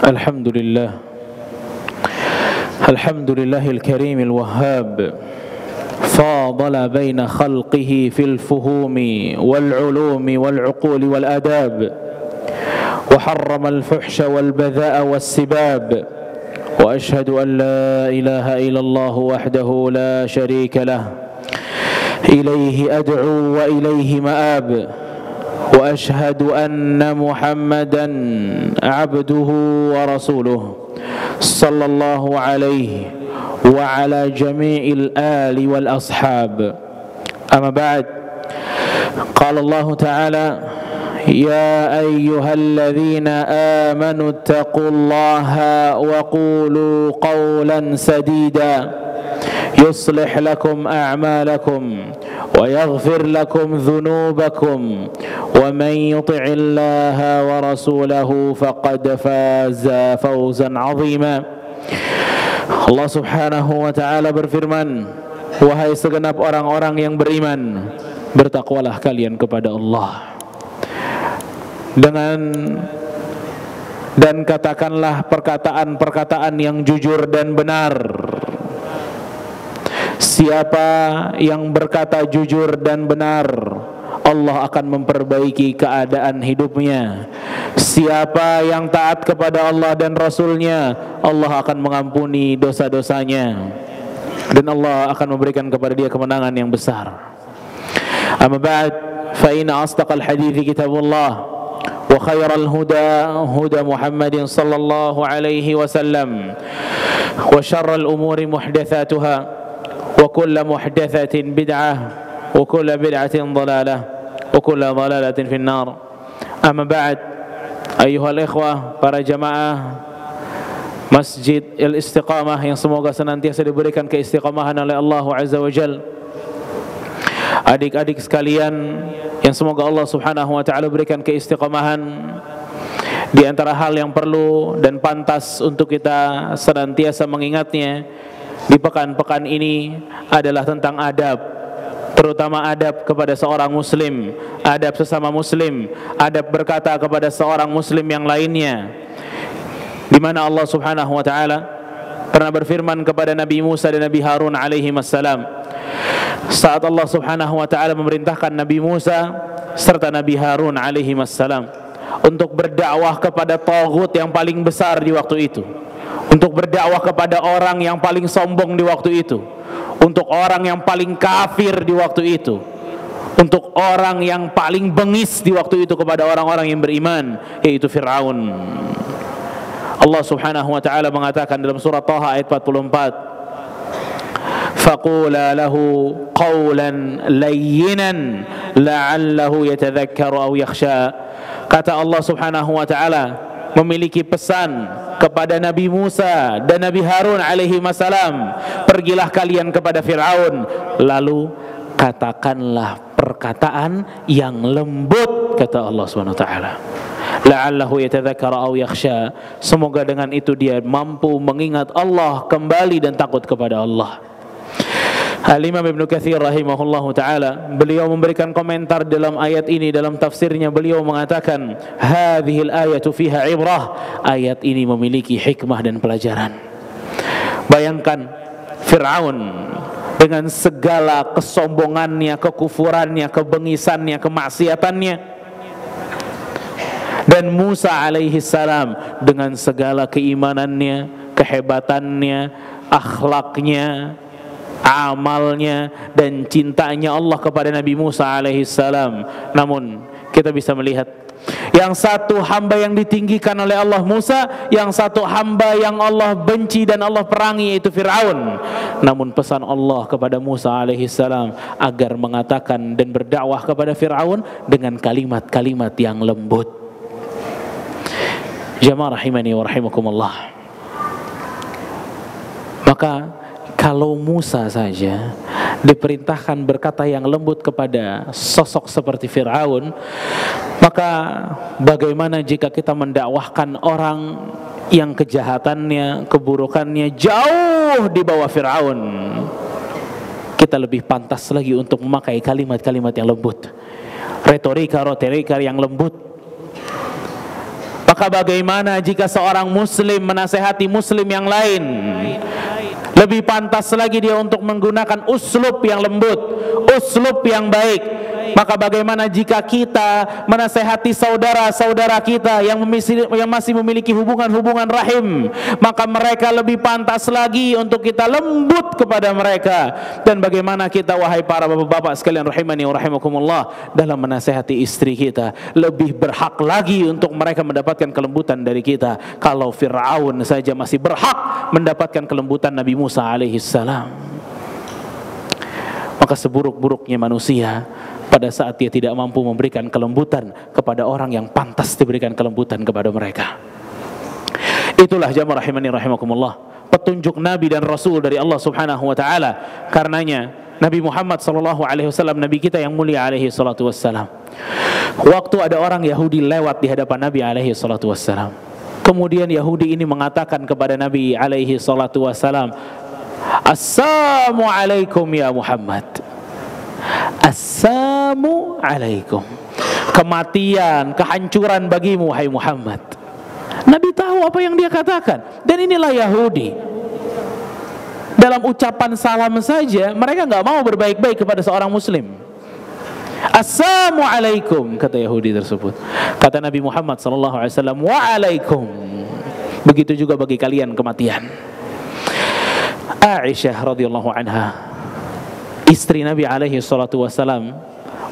الحمد لله الحمد لله الكريم الوهاب فاضل بين خلقه في الفهوم والعلوم والعقول والآداب وحرم الفحش والبذاء والسباب وأشهد أن لا إله إلا الله وحده لا شريك له إليه أدعو وإليه مآب وأشهد أن محمدا عبده ورسوله صلى الله عليه وعلى جميع الآل والأصحاب أما بعد قال الله تعالى يا أيها الذين آمنوا اتقوا الله وقولوا قولا سديدا يصلح لكم أعمالكم ويغفر لكم ذنوبكم ومن يطع الله ورسوله فقد فاز فوزا عظيما. Allah subhanahu wa ta'ala berfirman, wahai segenap orang-orang yang beriman, bertakwalah kalian kepada Allah dan katakanlah perkataan-perkataan yang jujur dan benar. Siapa yang berkata jujur dan benar, Allah akan memperbaiki keadaan hidupnya. Siapa yang taat kepada Allah dan Rasulnya, Allah akan mengampuni dosa-dosanya, dan Allah akan memberikan kepada dia kemenangan yang besar. Amma ba'd, fa inna asdaqal hadithi kitabullah wa khairal huda huda Muhammadin sallallahu alaihi wasallam wa syarral umuri muhdatsatuha wa kullu muhdatsatin bid'ah wa kullu bid'atin dhalalah wa kullu dhalalatin finnar. Amma ba'd, ayuhal ikhwah, para jamaah Masjid Al-Istiqamah yang semoga senantiasa diberikan keistiqamahan oleh Allah Azza wa Jal. Adik-adik sekalian yang semoga Allah subhanahu wa ta'ala berikan keistiqamahan, di antara hal yang perlu dan pantas untuk kita senantiasa mengingatnya di pekan-pekan ini adalah tentang adab, terutama adab kepada seorang muslim, adab sesama muslim, adab berkata kepada seorang muslim yang lainnya, di mana Allah subhanahu wa ta'ala pernah berfirman kepada Nabi Musa dan Nabi Harun alaihi wassalam, saat Allah subhanahu wa ta'ala memerintahkan Nabi Musa serta Nabi Harun alaihi wassalam untuk berdakwah kepada taghut yang paling besar di waktu itu, untuk berdakwah kepada orang yang paling sombong di waktu itu, untuk orang yang paling kafir di waktu itu, untuk orang yang paling bengis di waktu itu kepada orang-orang yang beriman, yaitu Fir'aun. Allah subhanahu wa ta'ala mengatakan dalam surah Taha ayat 44, فَقُولَا لَهُ قَوْلًا لَيِّنًا لَعَلَّهُ يَتَذَكَّرُ أَوْ يَخْشَى. Kata Allah subhanahu wa ta'ala memiliki pesan kepada Nabi Musa dan Nabi Harun alaihi wassalam, pergilah kalian kepada Fir'aun, lalu katakanlah perkataan yang lembut, kata Allah subhanahu wa ta'ala, la'allahu yatadzakkara aw yakhsha, semoga dengan itu dia mampu mengingat Allah kembali dan takut kepada Allah. Al-Imam Ibnu Katsir rahimahullahu ta'ala, beliau memberikan komentar dalam ayat ini, dalam tafsirnya beliau mengatakan, hadhil ayatu fiha ibrah, ayat ini memiliki hikmah dan pelajaran. Bayangkan Fir'aun dengan segala kesombongannya, kekufurannya, kebengisannya, kemaksiatannya, dan Musa alaihi salam dengan segala keimanannya, kehebatannya, akhlaknya, amalnya, dan cintanya Allah kepada Nabi Musa alaihi salam. Namun kita bisa melihat yang satu hamba yang ditinggikan oleh Allah Musa, yang satu hamba yang Allah benci dan Allah perangi, yaitu Fir'aun. Namun pesan Allah kepada Musa alaihi salam agar mengatakan dan berdakwah kepada Fir'aun dengan kalimat-kalimat yang lembut. Jamaah rahimani wa rahimakumullah. Maka kalau Musa saja diperintahkan berkata yang lembut kepada sosok seperti Fir'aun, maka bagaimana jika kita mendakwahkan orang yang kejahatannya, keburukannya jauh di bawah Fir'aun? Kita lebih pantas lagi untuk memakai kalimat-kalimat yang lembut, retorika yang lembut. Maka maka bagaimana jika seorang muslim menasehati muslim yang lain? Lebih pantas lagi dia untuk menggunakan uslub yang lembut, uslub yang baik. Maka bagaimana jika kita menasehati saudara-saudara kita yang masih memiliki hubungan-hubungan rahim, maka mereka lebih pantas lagi untuk kita lembut kepada mereka. Dan bagaimana kita, wahai para bapak-bapak sekalian rahimani wa rahimakumullah, dalam menasehati istri kita, lebih berhak lagi untuk mereka mendapatkan kelembutan dari kita. Kalau Fir'aun saja masih berhak mendapatkan kelembutan Nabi Musa alaihissalam, maka seburuk-buruknya manusia pada saat dia tidak mampu memberikan kelembutan kepada orang yang pantas diberikan kelembutan kepada mereka. Itulah jamaah rahimani rahimakumullah, petunjuk Nabi dan Rasul dari Allah Subhanahu wa taala. Karenanya Nabi Muhammad sallallahu alaihi wasallam, Nabi kita yang mulia alaihi salatu wassalam, waktu ada orang Yahudi lewat di hadapan Nabi alaihi salatu wassalam, kemudian Yahudi ini mengatakan kepada Nabi alaihi salatu wassalam, "Assalamu alaikum ya Muhammad." Assalamu alaikum. Kematian, kehancuran bagimu wahai Muhammad. Nabi tahu apa yang dia katakan. Dan inilah Yahudi. Dalam ucapan salam saja mereka nggak mau berbaik-baik kepada seorang muslim. Assalamu alaikum, kata Yahudi tersebut. Kata Nabi Muhammad sallallahu alaihi wasallam, wa alaikum. Begitu juga bagi kalian kematian. Aisyah radhiyallahu anha, istri Nabi alaihi salatu wassalam,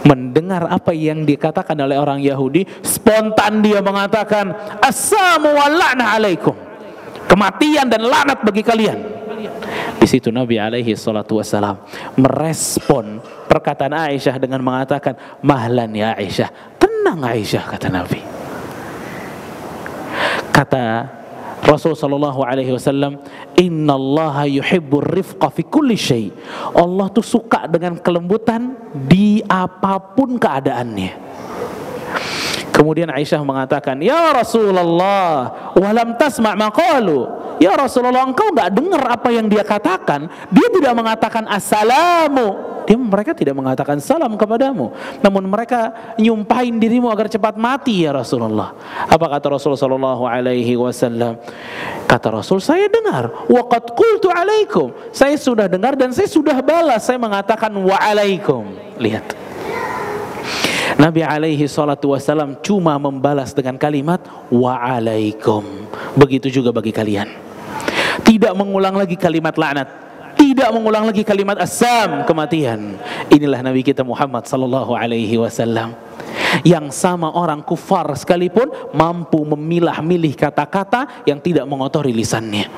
mendengar apa yang dikatakan oleh orang Yahudi, spontan dia mengatakan, assalamu wa la'na alaikum, kematian dan laknat bagi kalian. Di situ Nabi alaihi salatu wassalam merespon perkataan Aisyah dengan mengatakan, mahlan ya Aisyah, tenang Aisyah, kata Nabi. Kata Rasul sallallahu alaihi wasallam, innallaha yuhibbur rifqa fi kulli syai. Allah tuh suka dengan kelembutan di apapun keadaannya. Kemudian Aisyah mengatakan, ya Rasulullah, walam tasma' maqalu. Ya Rasulullah, engkau enggak dengar apa yang dia katakan? Dia tidak mengatakan assalamu. Mereka tidak mengatakan salam kepadamu, namun mereka nyumpahin dirimu agar cepat mati ya Rasulullah. Apa kata Rasul sallallahu alaihi wasallam? Kata Rasul, saya dengar, wa qad qultu alaikum. Saya sudah dengar dan saya sudah balas, saya mengatakan wa alaikum. Lihat, Nabi alaihi salatu wasallam cuma membalas dengan kalimat wa alaikum. Begitu juga bagi kalian. Tidak mengulang lagi kalimat laknat, tidak mengulang lagi kalimat asam, kematian. Inilah Nabi kita Muhammad sallallahu alaihi wasallam, yang sama orang kufar sekalipun mampu memilah-milih kata-kata yang tidak mengotori lisannya.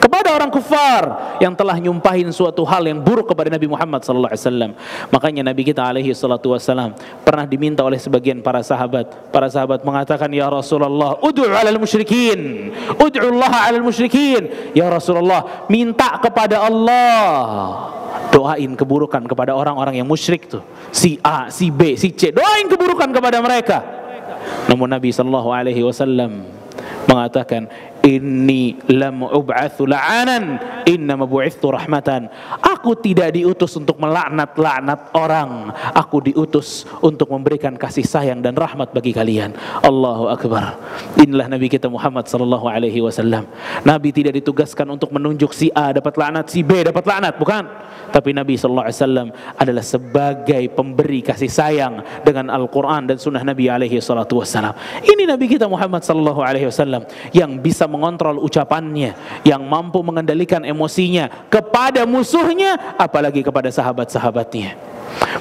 Kepada orang kufar yang telah nyumpahin suatu hal yang buruk kepada Nabi Muhammad sallallahu alaihi wasallam. Makanya Nabi kita alaihi salatu wasallam pernah diminta oleh sebagian para sahabat. Para sahabat mengatakan, ya Rasulullah, ud'u 'alal musyrikin, ud'u Allah 'alal musyrikin. Ya Rasulullah, minta kepada Allah, doain keburukan kepada orang-orang yang musyrik tuh. Si A, si B, si C, doain keburukan kepada mereka. Namun Nabi sallallahu alaihi wasallam mengatakan, inni lam ub'atsu la'anan, innama bu'ithtu rahmatan. Aku tidak diutus untuk melaknat-laknat orang, aku diutus untuk memberikan kasih sayang dan rahmat bagi kalian. Allahu akbar. Inilah Nabi kita Muhammad sallallahu alaihi wasallam. Nabi tidak ditugaskan untuk menunjuk si A dapat laknat, si B dapat laknat, bukan. Tapi Nabi sallallahu alaihi wasallam adalah sebagai pemberi kasih sayang dengan Al-Qur'an dan sunnah Nabi alaihi salatu wasallam. Ini Nabi kita Muhammad sallallahu alaihi wasallam yang bisa mengontrol ucapannya, yang mampu mengendalikan emosinya kepada musuhnya, apalagi kepada sahabat-sahabatnya.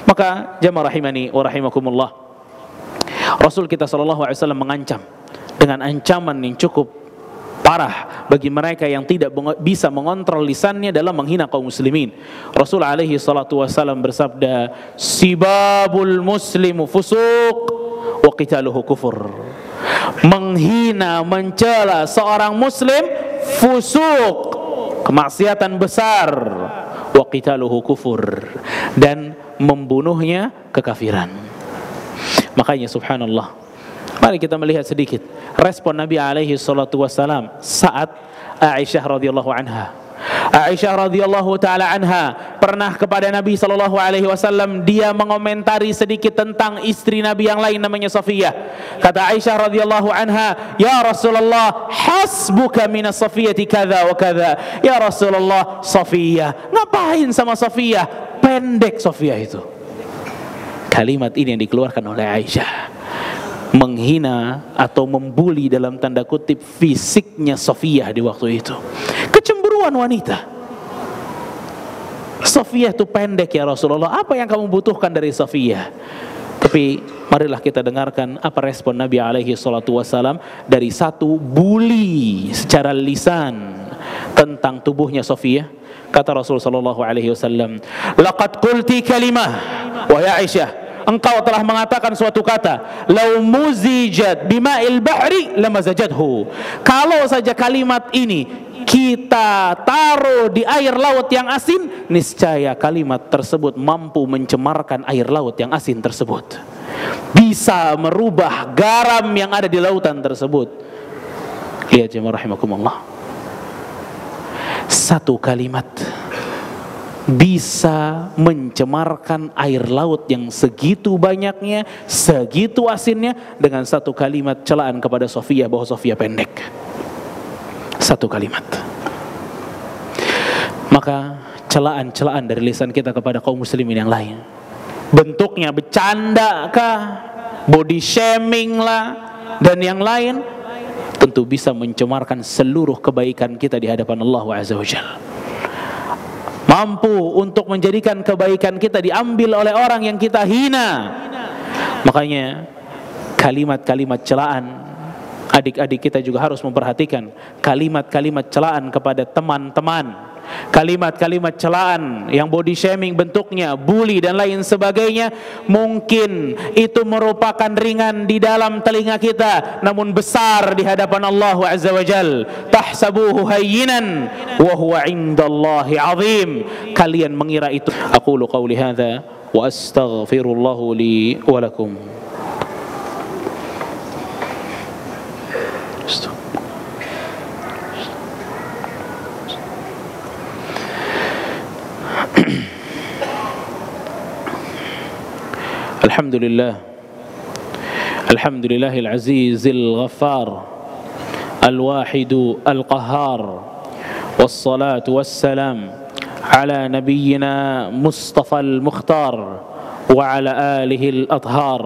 Maka jamaah rahimani wa rahimakumullah, Rasul kita sallallahu alaihi wasallam mengancam dengan ancaman yang cukup parah bagi mereka yang tidak bisa mengontrol lisannya dalam menghina kaum muslimin. Rasul alaihi salatu wasallam bersabda, sibabul muslimu fusuq wa qitaluhu kufur. Menghina, mencela seorang muslim fusuk, kemaksiatan besar, wa qitaluhu kufur, dan membunuhnya kekafiran. Makanya subhanallah, mari kita melihat sedikit respon Nabi alaihi salatu wassalam saat Aisyah radhiyallahu anha Aisyah radhiyallahu taala anha pernah kepada Nabi sallallahu alaihi wasallam dia mengomentari sedikit tentang istri Nabi yang lain namanya Safiyah. Kata Aisyah radhiyallahu anha, "Ya Rasulullah, hasbuka minas Safiyati kadza wa kadza." Ya Rasulullah, Safiyah, ngapain sama Safiyah? Pendek Safiyah itu. Kalimat ini yang dikeluarkan oleh Aisyah menghina atau membuli dalam tanda kutip fisiknya Safiyah di waktu itu. Kecemburuan wanita. Safiyah itu pendek ya Rasulullah, apa yang kamu butuhkan dari Safiyah? Tapi marilah kita dengarkan apa respon Nabi alaihi salatu wassalam dari satu bully secara lisan tentang tubuhnya Safiyah. Kata Rasul sallallahu alaihi wasallam, "Laqad qulti kalimah." Wahai Aisyah, engkau telah mengatakan suatu kata, "Lau muzijat bima'il bahri lamazajathu." Kalau saja kalimat ini kita taruh di air laut yang asin, niscaya kalimat tersebut mampu mencemarkan air laut yang asin tersebut. Bisa merubah garam yang ada di lautan tersebut. Lihat jemaah rahimakumullah. Satu kalimat bisa mencemarkan air laut yang segitu banyaknya, segitu asinnya, dengan satu kalimat celaan kepada Safiyah bahwa Safiyah pendek. Satu kalimat. Maka celaan-celaan dari lisan kita kepada kaum muslimin yang lain, bentuknya bercanda kah, body shaming lah, dan yang lain, tentu bisa mencemarkan seluruh kebaikan kita di hadapan Allah Azza wa Jalla. Mampu untuk menjadikan kebaikan kita diambil oleh orang yang kita hina. Makanya kalimat-kalimat celaan, adik-adik kita juga harus memperhatikan kalimat-kalimat celaan kepada teman-teman, kalimat-kalimat celaan yang body shaming bentuknya, bully dan lain sebagainya. Mungkin itu merupakan ringan di dalam telinga kita, namun besar di hadapan Allah Azza wa Jal. Tahsabuhu hayyinan wa huwa indallahi azim. Kalian mengira itu. Aqulu qawli hadza wa astaghfirullahu li wa lakum. Alhamdulillah, Alhamdulillahil azizil ghaffar, al-wahidu al-qahhar, wassalatu wassalam ala nabiyyina Mustafa al-Mukhtar wa ala alihi al-athhar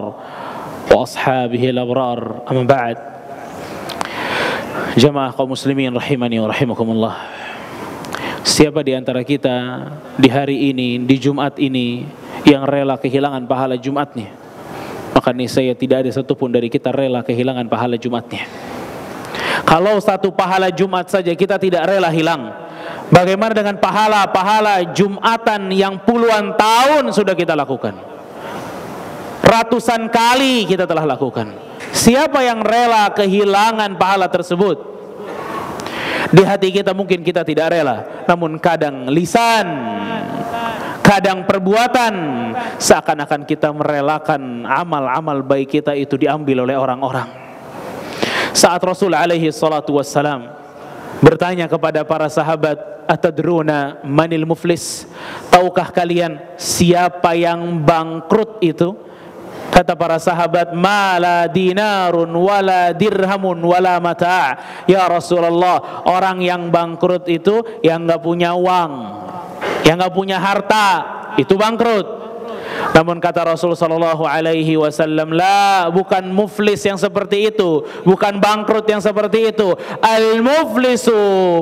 wa ashabihi al-abrar. Amma ba'd. Jamaah kaum muslimin rahimani wa rahimakumullah. Siapa di antara kita di hari ini, di Jumat ini, yang rela kehilangan pahala Jumatnya? Maka niscaya tidak ada satupun dari kita rela kehilangan pahala Jumatnya. Kalau satu pahala Jumat saja kita tidak rela hilang, bagaimana dengan pahala-pahala Jumatan yang puluhan tahun sudah kita lakukan? Ratusan kali kita telah lakukan. Siapa yang rela kehilangan pahala tersebut? Di hati kita mungkin kita tidak rela, namun kadang lisan, kadang perbuatan, seakan-akan kita merelakan amal-amal baik kita itu diambil oleh orang-orang. Saat Rasul alaihi salatu wassalam bertanya kepada para sahabat, "Atadruna manil muflis?" Tahukah kalian siapa yang bangkrut itu? Kata para sahabat, "Mala dinarun wala dirhamun wala mata'." Ya Rasulullah, orang yang bangkrut itu yang enggak punya uang, yang enggak punya harta, itu bangkrut. Namun kata Rasul sallallahu alaihi wasallam, "La, bukan muflis yang seperti itu, bukan bangkrut yang seperti itu. Al-muflisu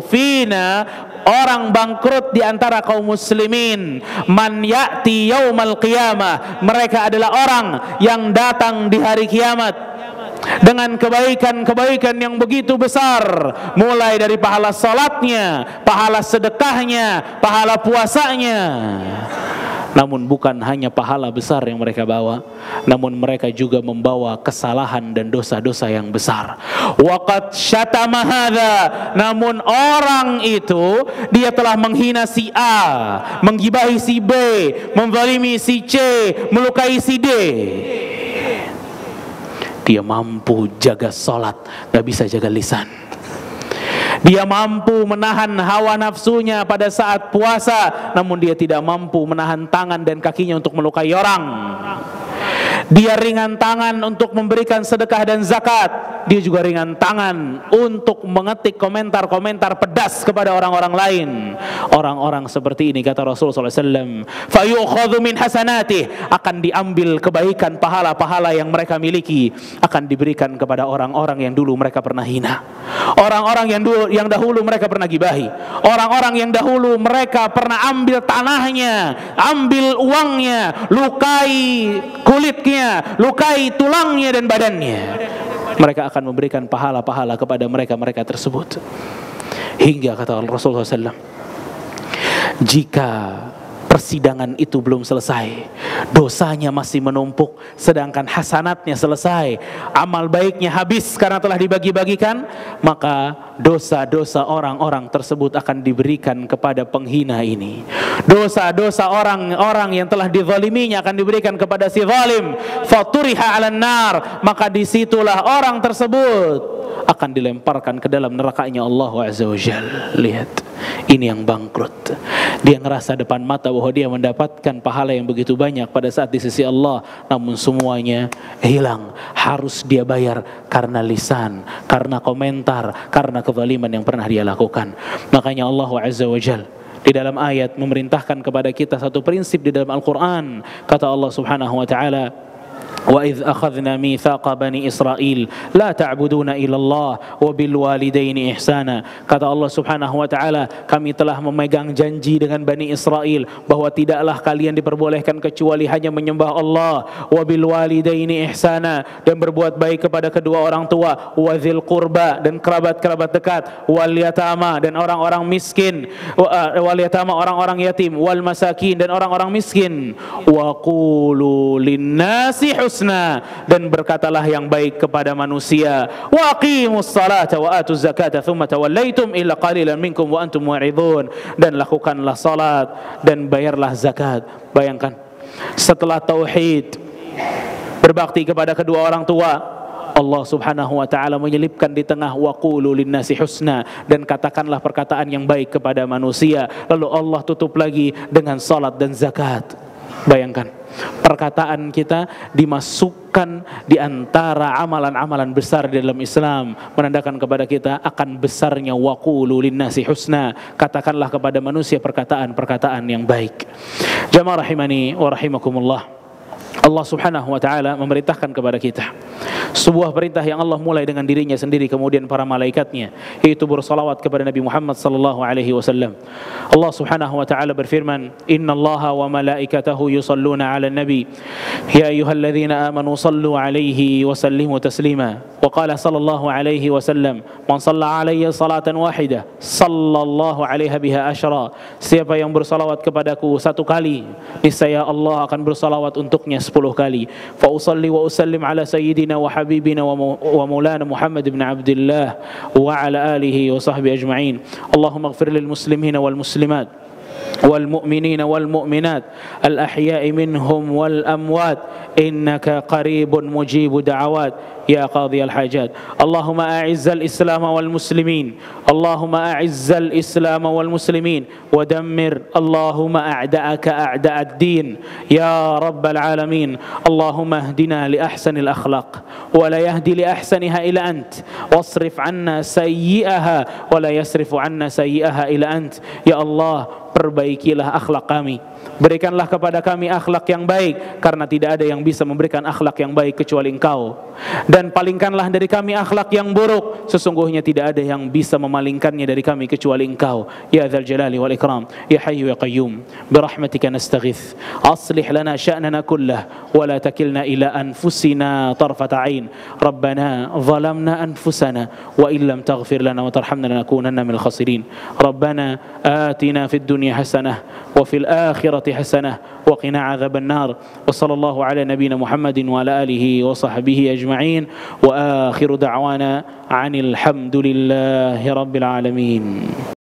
fina, orang bangkrut di antara kaum muslimin, man ya'ti yaumal qiyamah, mereka adalah orang yang datang di hari kiamat dengan kebaikan-kebaikan yang begitu besar, mulai dari pahala salatnya, pahala sedekahnya, pahala puasanya. Namun bukan hanya pahala besar yang mereka bawa, namun mereka juga membawa kesalahan dan dosa-dosa yang besar. Waqad syatama hadza, namun orang itu dia telah menghina si A, menggibahi si B, menzalimi si C, melukai si D. Dia mampu jaga salat, gak bisa jaga lisan. Dia mampu menahan hawa nafsunya pada saat puasa, namun dia tidak mampu menahan tangan dan kakinya untuk melukai orang. Dia ringan tangan untuk memberikan sedekah dan zakat. Dia juga ringan tangan untuk mengetik komentar-komentar pedas kepada orang-orang lain. Orang-orang seperti ini, kata Rasulullah SAW, fayukhadhu min hasanatih, akan diambil kebaikan pahala-pahala yang mereka miliki, akan diberikan kepada orang-orang yang dulu mereka pernah hina, orang-orang yang dahulu mereka pernah gibahi, orang-orang yang dahulu mereka pernah ambil tanahnya, ambil uangnya, lukai kulitnya, lukai tulangnya dan badannya. Mereka akan memberikan pahala-pahala kepada mereka tersebut. Hingga kata Rasulullah SAW, jika persidangan itu belum selesai, dosanya masih menumpuk, sedangkan hasanatnya selesai, amal baiknya habis karena telah dibagi-bagikan, maka dosa-dosa orang-orang tersebut akan diberikan kepada penghina ini. Dosa-dosa orang-orang yang telah dizaliminya akan diberikan kepada si zalim. Faturiha 'alan nar, maka disitulah orang tersebut akan dilemparkan ke dalam nerakanya Allah Azza wa Jalla. Lihat, ini yang bangkrut. Dia ngerasa depan mata bahwa dia mendapatkan pahala yang begitu banyak pada saat di sisi Allah, namun semuanya hilang. Harus dia bayar karena lisan, karena komentar, karena kezaliman yang pernah dia lakukan. Makanya Allah Azza wa Jalla di dalam ayat memerintahkan kepada kita satu prinsip di dalam Al-Quran. Kata Allah Subhanahu wa ta'ala, وَإِذْ أَخَذْنَا مِيثَاقَ بَنِي إِسْرَائِيلَ لَا تَعْبُدُونَ إِلَّا اللَّهَ وَبِالْوَالِدَيْنِ إِحْسَانًا. Kata Allah Subhanahu wa ta'ala, kami telah memegang janji dengan Bani Israel bahwa tidaklah kalian diperbolehkan kecuali hanya menyembah Allah, وَبِالْوَالِدَيْنِ إِحْسَانًا, dan berbuat baik kepada kedua orang tua, وَذِلْ قُرْبَى, dan kerabat-kerabat dekat, وَالْيَتَامَى, dan orang-orang miskin, وَالْيَتَامَى, orang-orang yatim, وَالْمَسَاكِين, dan orang-orang miskin, وَقُولُوا لِلنَّاسِ husna, dan berkatalah yang baik kepada manusia, wa aqimus salata wa atuz zakata thumma tawallaitum illa qalilan minkum wa antum mu'ridun, dan lakukanlah salat dan bayarlah zakat. Bayangkan, setelah tauhid, berbakti kepada kedua orang tua, Allah Subhanahu wa ta'ala menyelipkan di tengah wa qulu linnasi husna, dan katakanlah perkataan yang baik kepada manusia. Lalu Allah tutup lagi dengan salat dan zakat. Bayangkan, perkataan kita dimasukkan di antara amalan-amalan besar di dalam Islam, menandakan kepada kita akan besarnya wa qulu linnasi husna. Katakanlah kepada manusia perkataan-perkataan yang baik. Jamaah rahimani wa rahimakumullah, Allah Subhanahu wa ta'ala memerintahkan kepada kita sebuah perintah yang Allah mulai dengan dirinya sendiri, kemudian para malaikatnya, yaitu bersalawat kepada Nabi Muhammad sallallahu alaihi wasallam. Allah Subhanahu wa ta'ala berfirman, innallaha wa malaikatahu yusalluna 'alan nabi ya ayyuhalladzina amanu sallu 'alaihi wa sallimu taslima. Wa qala sallallahu alaihi wasallam, man shalla 'alayya salatan wahidah sallallahu 'alaiha biha asyra. Siapa yang bersalawat kepadaku satu kali, niscaya Allah akan bersalawat untuknya 10 kali. Fa usalli wa usallim ala sayyidina wa habibina wa maulana Muhammad ibn Abdullah wa ala alihi wa sahbihi ajma'in. Allahumma ighfir lil muslimina wal muslimat wal mu'minina wal mu'minat al ahya'i minhum wal amwat innaka qaribun mujibu da'awat ya qadhi al hajat. Allahumma a'izzal islam wal muslimin, Allahumma a'izzal islam wal muslimin wa dammir Allahumma a'da'aka a'da'ad din ya rabbal alamin. Allahumma ihdina li ahsanil akhlaq wa la yahdi li ahsaniha ila ant, wasrif 'anna sayyi'aha wa la yasrifu 'anna sayyi'aha ila ant. Ya Allah, perbaikilah akhlak kami, berikanlah kepada kami akhlak yang baik, karena tidak ada yang bisa memberikan akhlak yang baik kecuali Engkau, dan palingkanlah dari kami akhlak yang buruk, sesungguhnya tidak ada yang bisa memalingkannya dari kami kecuali Engkau ya dzal jalali wal ikram ya hayyu ya qayyum birahmatika nastaghits aslih lana sya'nana kullah wa la takilna ila anfusina tarfata 'ain rabbana zalamna anfusana wa illam taghfir lana wa tarhamna lanakunanna minal khasirin. Rabbana atina fid dunya hasanah wa fil akhirati hasanah wa qina adzaban nar. Wa sallallahu ala nabiyyina Muhammadin wa ala alihi wa sahbihi ajma'in wa akhiru da'wana 'anil hamdulillahi rabbil alamin.